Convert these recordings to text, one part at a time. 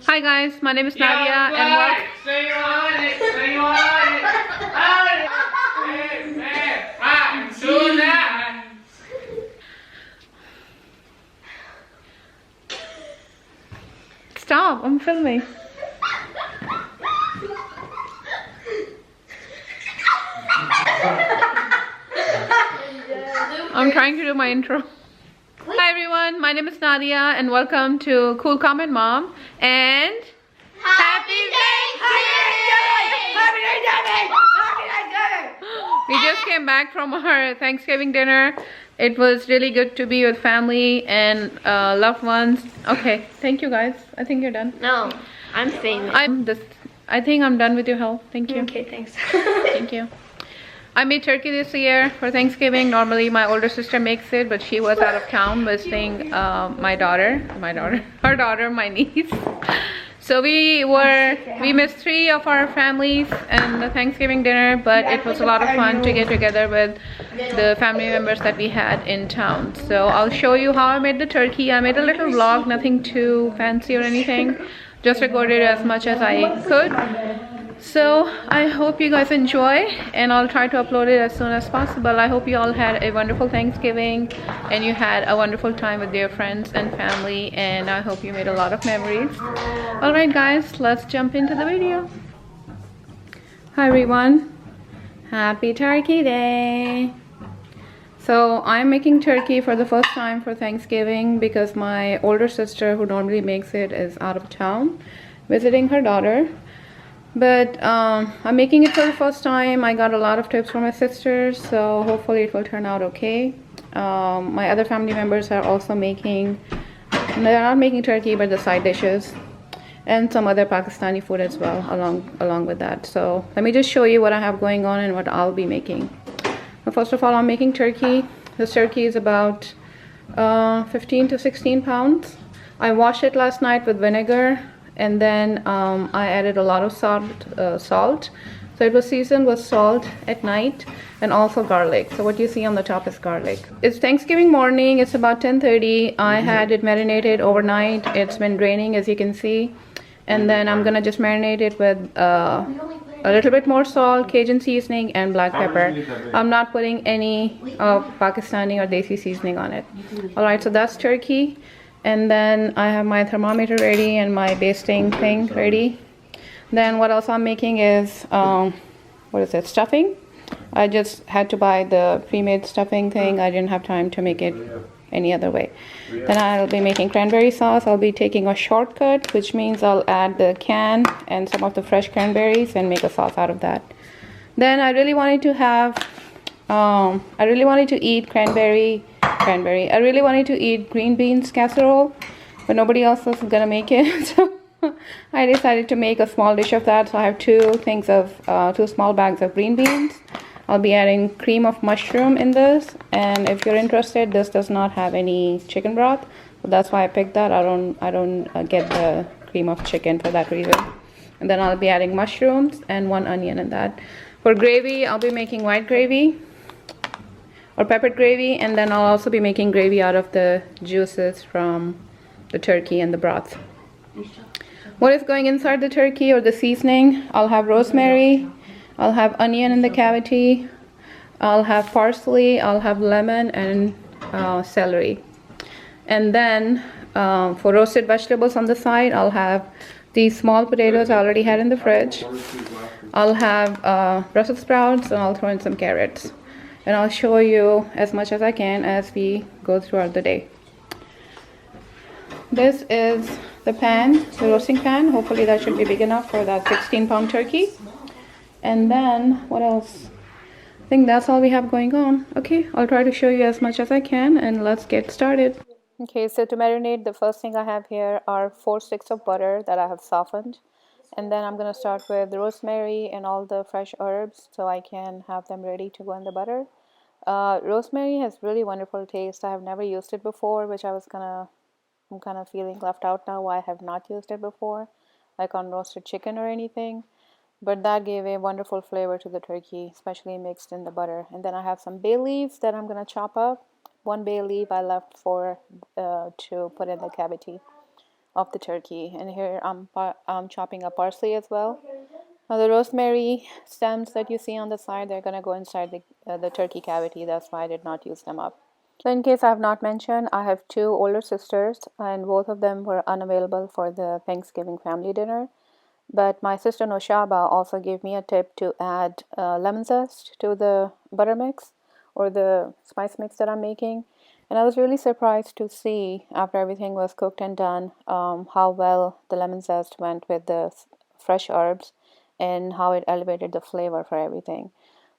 Hi guys, my name is Nadia and welcome. Stay on it, stay on it. Hey, man, I'm so nice. Stop, I'm filming. I'm trying to do my intro. Hi everyone, my name is Nadia and welcome to Cool Comment Mom and Happy Thanksgiving! We just came back from our Thanksgiving dinner. It was really good to be with family and loved ones. Okay, thank you guys. I think you're done. No, I'm famous. I think I'm done with your help. Thank you. Okay, thanks. Thank you. I made turkey this year for Thanksgiving. Normally my older sister makes it, but she was out of town visiting her daughter, my niece. So we missed 3 of our families and the Thanksgiving dinner, but it was a lot of fun to get together with the family members that we had in town. So I'll show you how I made the turkey. I made a little vlog, nothing too fancy or anything. Just recorded as much as I could. So I hope you guys enjoy and I'll try to upload it as soon as possible. I hope you all had a wonderful Thanksgiving and you had a wonderful time with your friends and family, and I hope you made a lot of memories. Alright guys, let's jump into the video. Hi everyone, happy Turkey Day. So I'm making turkey for the first time for Thanksgiving because my older sister, who normally makes it, is out of town visiting her daughter. But I'm making it for the first time. I got a lot of tips from my sisters, so hopefully it will turn out okay. My other family members are also making, they're not making turkey, but the side dishes and some other Pakistani food as well along with that. So let me just show you what I have going on and what I'll be making. So first of all, I'm making turkey. This turkey is about 15 to 16 pounds. I washed it last night with vinegar. And then I added a lot of salt. So it was seasoned with salt at night and also garlic. So what you see on the top is garlic. It's Thanksgiving morning. It's about 10:30. I had it marinated overnight. It's been draining, as you can see. And then I'm gonna just marinate it with a little bit more salt, Cajun seasoning, and black pepper. I'm not putting any Pakistani or Desi seasoning on it. Alright, so that's turkey. And then I have my thermometer ready and my basting thing ready. Then what else I'm making is, what is it, stuffing. I just had to buy the pre-made stuffing thing. I didn't have time to make it any other way. Then I'll be making cranberry sauce. I'll be taking a shortcut, which means I'll add the can and some of the fresh cranberries and make a sauce out of that. Then I really wanted to have, I really wanted to eat I really wanted to eat green beans casserole, but nobody else was gonna make it. So I decided to make a small dish of that. So I have 2 small bags of green beans. I'll be adding cream of mushroom in this, and if you're interested, this does not have any chicken broth, so that's why I picked that. I don't get the cream of chicken for that reason. And then I'll be adding mushrooms and 1 onion in that. For gravy, I'll be making white gravy or peppered gravy, and then I'll also be making gravy out of the juices from the turkey and the broth. What is going inside the turkey or the seasoning? I'll have rosemary, I'll have onion in the cavity, I'll have parsley, I'll have lemon and celery. And then for roasted vegetables on the side, I'll have these small potatoes I already had in the fridge. I'll have Brussels sprouts, and I'll throw in some carrots. And I'll show you as much as I can as we go throughout the day. This is the pan, the roasting pan. Hopefully that should be big enough for that 16-pound turkey. And then what else? I think that's all we have going on. Okay, I'll try to show you as much as I can, and let's get started. Okay, so to marinate, the first thing I have here are 4 sticks of butter that I have softened. And then I'm gonna start with rosemary and all the fresh herbs so I can have them ready to go in the butter. Rosemary has really wonderful taste. I have never used it before, which I'm kind of feeling left out now why I have not used it before, like on roasted chicken or anything. But that gave a wonderful flavor to the turkey, especially mixed in the butter. And then I have some bay leaves that I'm gonna chop up. 1 bay leaf I left for to put in the cavity. of the turkey. And here I'm chopping up parsley as well. Now the rosemary stems that you see on the side, they're gonna go inside the turkey cavity. That's why I did not use them up. So in case I have not mentioned, I have two older sisters, and both of them were unavailable for the Thanksgiving family dinner. But my sister Noshaba also gave me a tip to add lemon zest to the butter mix or the spice mix that I'm making. And I was really surprised to see, after everything was cooked and done, how well the lemon zest went with the fresh herbs and how it elevated the flavor for everything.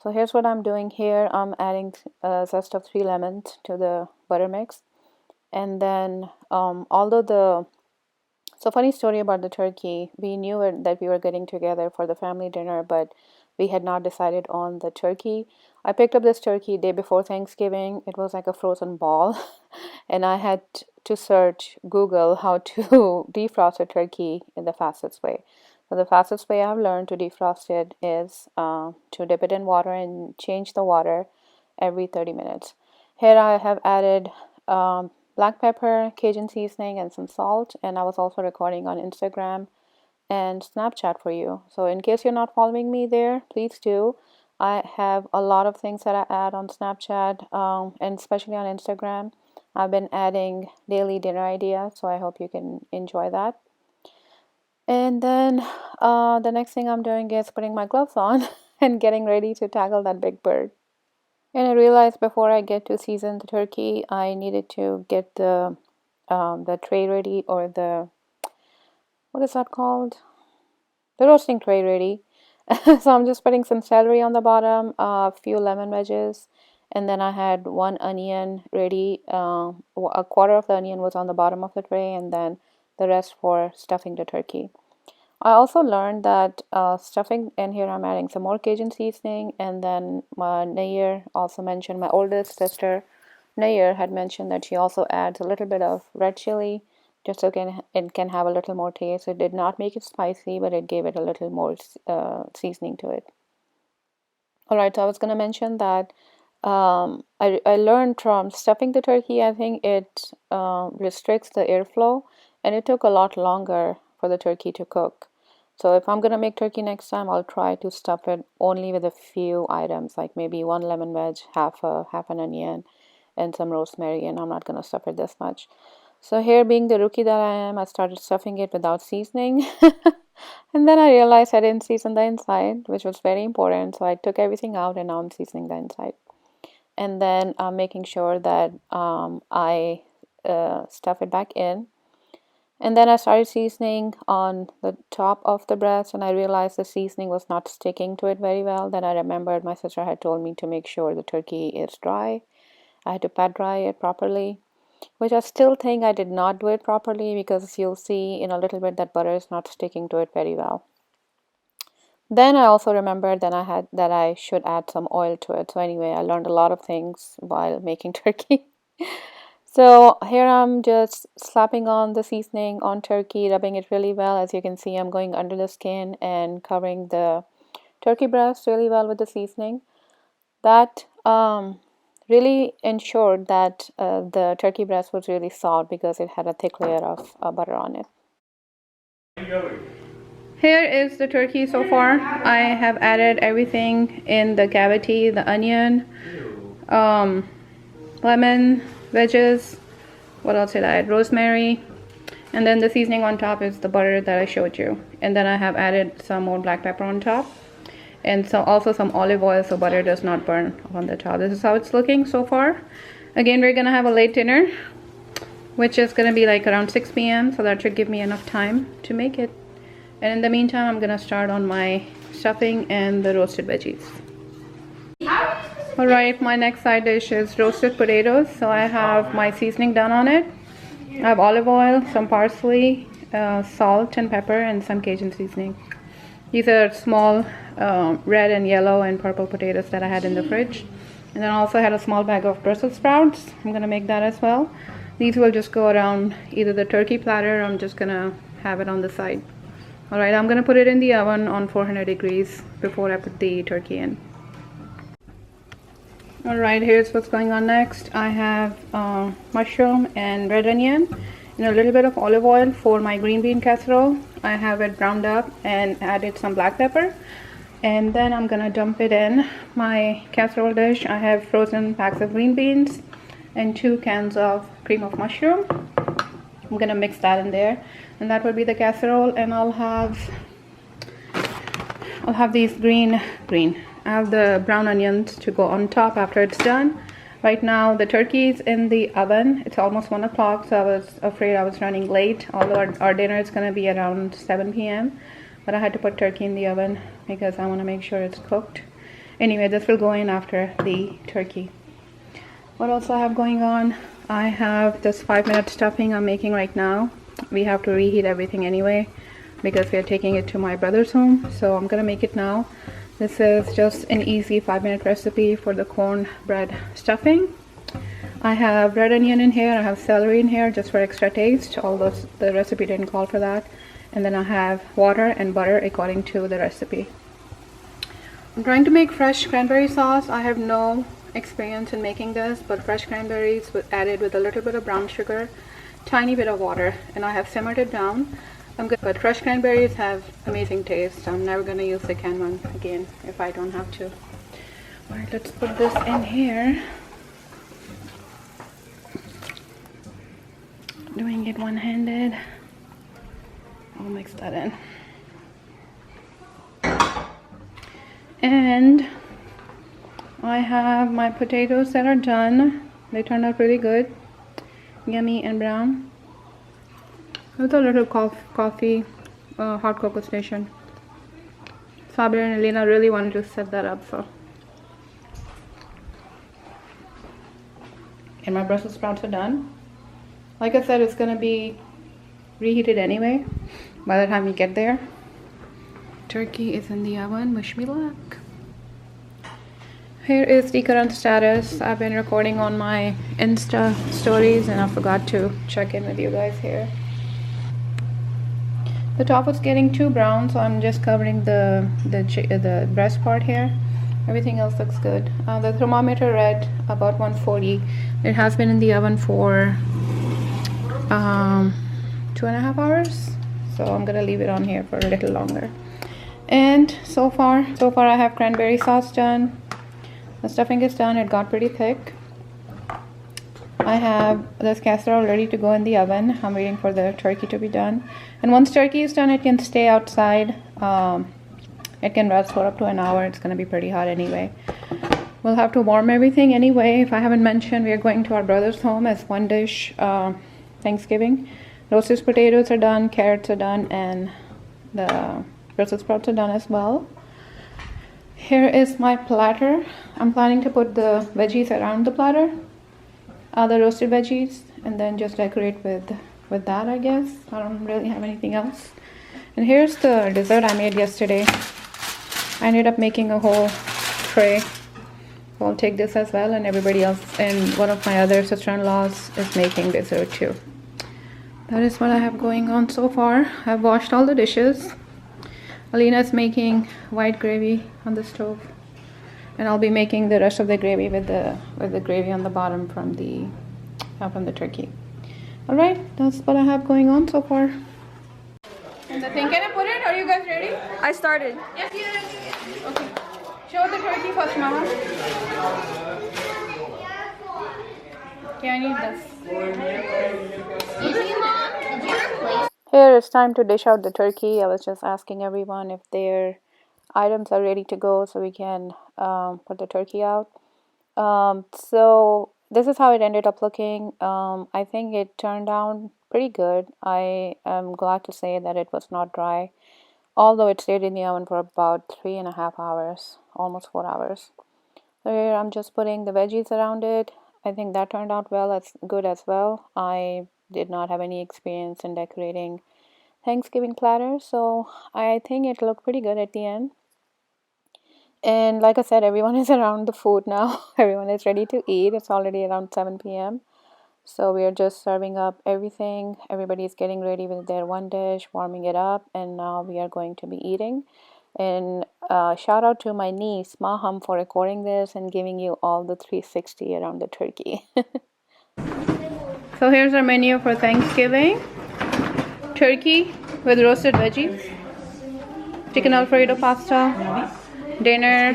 So here's what I'm doing here. I'm adding a zest of 3 lemons to the butter mix. And then, so funny story about the turkey. We knew that we were getting together for the family dinner, but we had not decided on the turkey. I picked up this turkey day before Thanksgiving. It was like a frozen ball, and I had to search Google how to defrost a turkey in the fastest way. So the fastest way I've learned to defrost it is to dip it in water and change the water every 30 minutes. Here I have added black pepper, Cajun seasoning, and some salt. And I was also recording on Instagram and Snapchat for you. So in case you're not following me there, please do. I have a lot of things that I add on Snapchat and especially on Instagram. I've been adding daily dinner ideas, so I hope you can enjoy that. And then the next thing I'm doing is putting my gloves on and getting ready to tackle that big bird. And I realized before I get to season the turkey, I needed to get the tray ready, or what is that called? The roasting tray ready. So I'm just putting some celery on the bottom, a few lemon wedges, and then I had 1 onion ready. A quarter of the onion was on the bottom of the tray, and then the rest for stuffing the turkey. I also learned that stuffing, and here I'm adding some more Cajun seasoning, and then Nair also mentioned, my oldest sister Nair had mentioned that she also adds a little bit of red chili just so it can have a little more taste. It did not make it spicy, but it gave it a little more seasoning to it. Alright, so I was going to mention that I learned from stuffing the turkey, I think it restricts the airflow, and it took a lot longer for the turkey to cook. So if I'm gonna make turkey next time, I'll try to stuff it only with a few items, like maybe 1 lemon wedge, half an onion, and some rosemary, and I'm not gonna stuff it this much. So here, being the rookie that I am, I started stuffing it without seasoning. And then I realized I didn't season the inside, which was very important. So I took everything out and now I'm seasoning the inside. And then I'm making sure that I stuff it back in. And then I started seasoning on the top of the breast, and I realized the seasoning was not sticking to it very well. Then I remembered my sister had told me to make sure the turkey is dry. I had to pat dry it properly, which I still think I did not do it properly, because you'll see in a little bit that butter is not sticking to it very well. Then I also remembered that I should add some oil to it. So anyway, I learned a lot of things while making turkey. So here I'm just slapping on the seasoning on turkey, rubbing it really well. As you can see, I'm going under the skin and covering the turkey breast really well with the seasoning. That really ensured that the turkey breast was really soft, because it had a thick layer of butter on it. Here is the turkey so far. I have added everything in the cavity: the onion, lemon, wedges, what else did I add? Rosemary, and then the seasoning on top is the butter that I showed you. And then I have added some more black pepper on top, and so also some olive oil so butter does not burn on the top. This is how it's looking so far. Again, we're gonna have a late dinner, which is gonna be like around 6 p.m. so that should give me enough time to make it. And in the meantime, I'm gonna start on my stuffing and the roasted veggies. Alright, my next side dish is roasted potatoes. So I have my seasoning done on it. I have olive oil, some parsley, salt and pepper, and some Cajun seasoning. These are small red and yellow and purple potatoes that I had in the fridge. And then I also had a small bag of Brussels sprouts. I'm gonna make that as well. These will just go around either the turkey platter, or I'm just gonna have it on the side. Alright, I'm gonna put it in the oven on 400 degrees before I put the turkey in. Alright, here's what's going on next. I have mushroom and red onion, and a little bit of olive oil for my green bean casserole. I have it browned up and added some black pepper. And then I'm gonna dump it in my casserole dish. I have frozen packs of green beans and 2 cans of cream of mushroom. I'm gonna mix that in there, and that will be the casserole. And I'll have these I have the brown onions to go on top after it's done. Right now the turkey is in the oven. It's almost 1 o'clock, so I was afraid I was running late, although our dinner is going to be around 7 p.m. But I had to put turkey in the oven because I want to make sure it's cooked. Anyway, this will go in after the turkey. What else I have going on? I have this 5-minute stuffing I'm making right now. We have to reheat everything anyway because we are taking it to my brother's home, so I'm gonna make it now. This is just an easy 5-minute recipe for the cornbread stuffing. I have red onion in here, I have celery in here just for extra taste, although the recipe didn't call for that. And then I have water and butter according to the recipe. I'm trying to make fresh cranberry sauce. I have no experience in making this, but fresh cranberries added with a little bit of brown sugar, tiny bit of water, and I have simmered it down. But fresh cranberries have amazing taste. I'm never going to use the canned one again if I don't have to. Alright, let's put this in here. Doing it one-handed. I'll mix that in. And I have my potatoes that are done. They turned out really good. Yummy and brown. With a little coffee, hot cocoa station. Sabir and Elena really wanted to set that up, so. And my Brussels sprouts are done. Like I said, it's gonna be reheated anyway by the time we get there. Turkey is in the oven. Wish me luck. Here is the current status. I've been recording on my Insta stories and I forgot to check in with you guys here. The top was getting too brown, so I'm just covering the breast part here. Everything else looks good. The thermometer read about 140. It has been in the oven for 2.5 hours, so I'm gonna leave it on here for a little longer. And so far I have cranberry sauce done. The stuffing is done. It got pretty thick. I have this casserole ready to go in the oven. I'm waiting for the turkey to be done. And once turkey is done, it can stay outside. It can rest for up to an hour. It's going to be pretty hot anyway. We'll have to warm everything anyway. If I haven't mentioned, we are going to our brother's home as one dish Thanksgiving. Roasted potatoes are done, carrots are done, and the Brussels sprouts are done as well. Here is my platter. I'm planning to put the veggies around the platter. The roasted veggies, and then just decorate with that, I guess. I don't really have anything else. And here's the dessert I made yesterday. I ended up making a whole tray. So I'll take this as well, and everybody else, and one of my other sister-in-laws is making dessert too. That is what I have going on so far. I've washed all the dishes. Alina's making white gravy on the stove. And I'll be making the rest of the gravy with the gravy on the bottom from the turkey. All right, that's what I have going on so far. And the thing, can I put it? Are you guys ready? I started. Yes, yes. Okay. Show the turkey first, Mama. Okay, I need this. Excuse me, Mom. Did you replace? Here it's time to dish out the turkey. I was just asking everyone if their items are ready to go so we can put the turkey out. So this is how it ended up looking. I think it turned out pretty good. I am glad to say that it was not dry, although it stayed in the oven for about 3.5 hours, almost 4 hours. So here I'm just putting the veggies around it. I think that turned out good as well. I did not have any experience in decorating Thanksgiving platters, so I think it looked pretty good at the end. And like I said, everyone is around the food now. Everyone is ready to eat. It's already around 7 p.m. So we are just serving up everything. Everybody is getting ready with their one dish, warming it up, and now we are going to be eating. And shout out to my niece, Maham, for recording this and giving you all the 360 around the turkey. So So here's our menu for Thanksgiving. Turkey with roasted veggies, chicken alfredo pasta, dinner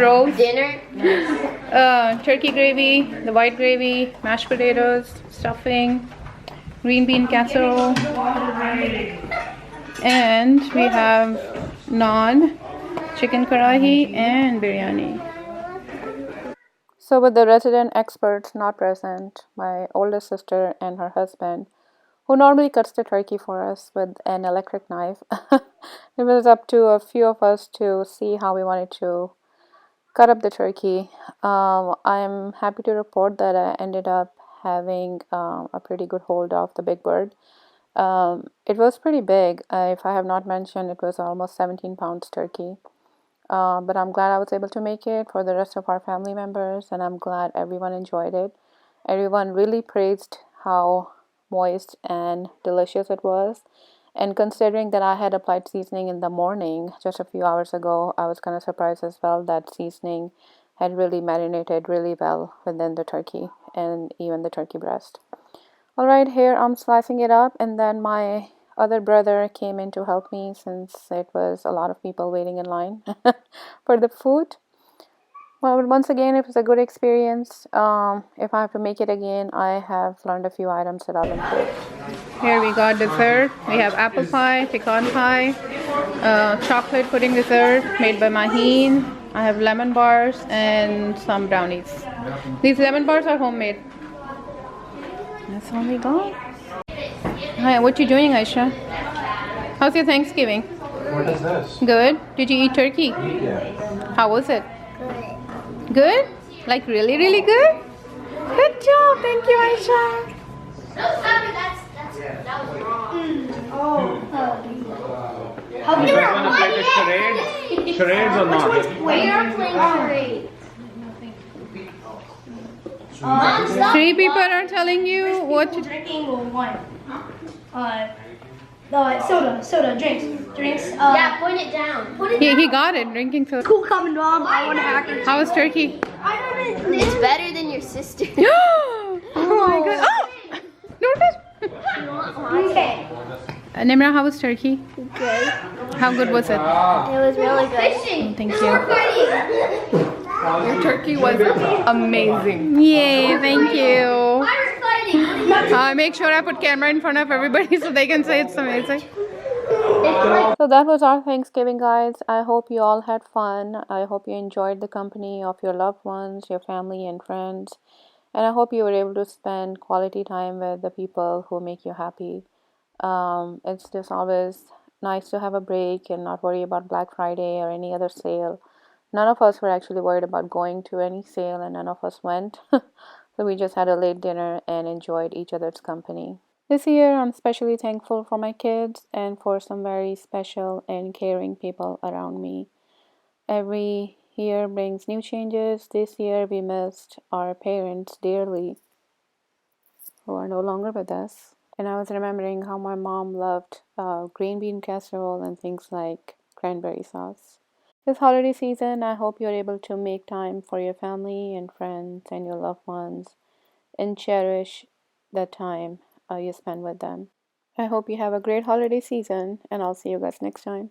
rolls, turkey gravy, the white gravy, mashed potatoes, stuffing, green bean casserole, and we have naan, chicken karahi, and biryani. So with the resident experts not present, my oldest sister and her husband, who normally cuts the turkey for us with an electric knife, it was up to a few of us to see how we wanted to cut up the turkey. I'm happy to report that I ended up having a pretty good hold of the big bird. It was pretty big. If I have not mentioned, it was almost 17 pounds turkey. But I'm glad I was able to make it for the rest of our family members, and I'm glad everyone enjoyed it. Everyone really praised how moist and delicious it was. And considering that I had applied seasoning in the morning just a few hours ago, I was kind of surprised as well that seasoning had really marinated really well within the turkey and even the turkey breast. All right, here I'm slicing it up, and then my other brother came in to help me since it was a lot of people waiting in line for the food. Well, once again, it was a good experience. If I have to make it again, I have learned a few items that I'll improve. Here we got dessert. We have apple pie, pecan pie, chocolate pudding dessert made by Maheen. I have lemon bars and some brownies. These lemon bars are homemade. That's all we got. Hi, what you doing, Aisha? How's your Thanksgiving? What is this? Good. Did you eat turkey? Yeah. How was it? Good? Like really, really good? Good job. Thank you, Aisha. That was wrong. You guys want to play the charades? Charades or not? We are playing charades. Mom, stop. 3 people are telling you what to do. Drinking one. Soda, drinks. Yeah, point it down. Put it down. He got it. Drinking soda. Cool comment, Mom. I want to hack it. How was turkey? It's better than your sister. Oh my god. Oh! Don't touch. Okay. Nimra, how was turkey? Good. How good was it? It was really good. Oh, thank you. Your turkey was amazing. Yay, thank you. Make sure I put camera in front of everybody so they can say it's amazing. So that was our Thanksgiving, guys. I hope you all had fun. I hope you enjoyed the company of your loved ones, your family and friends. And I hope you were able to spend quality time with the people who make you happy. It's just always nice to have a break and not worry about Black Friday or any other sale. None of us were actually worried about going to any sale, and none of us went. So we just had a late dinner and enjoyed each other's company. This year, I'm especially thankful for my kids and for some very special and caring people around me. Every year brings new changes. This year, we missed our parents dearly, who are no longer with us. And I was remembering how my mom loved green bean casserole and things like cranberry sauce. This holiday season, I hope you're able to make time for your family and friends and your loved ones and cherish the time you spend with them. I hope you have a great holiday season, and I'll see you guys next time.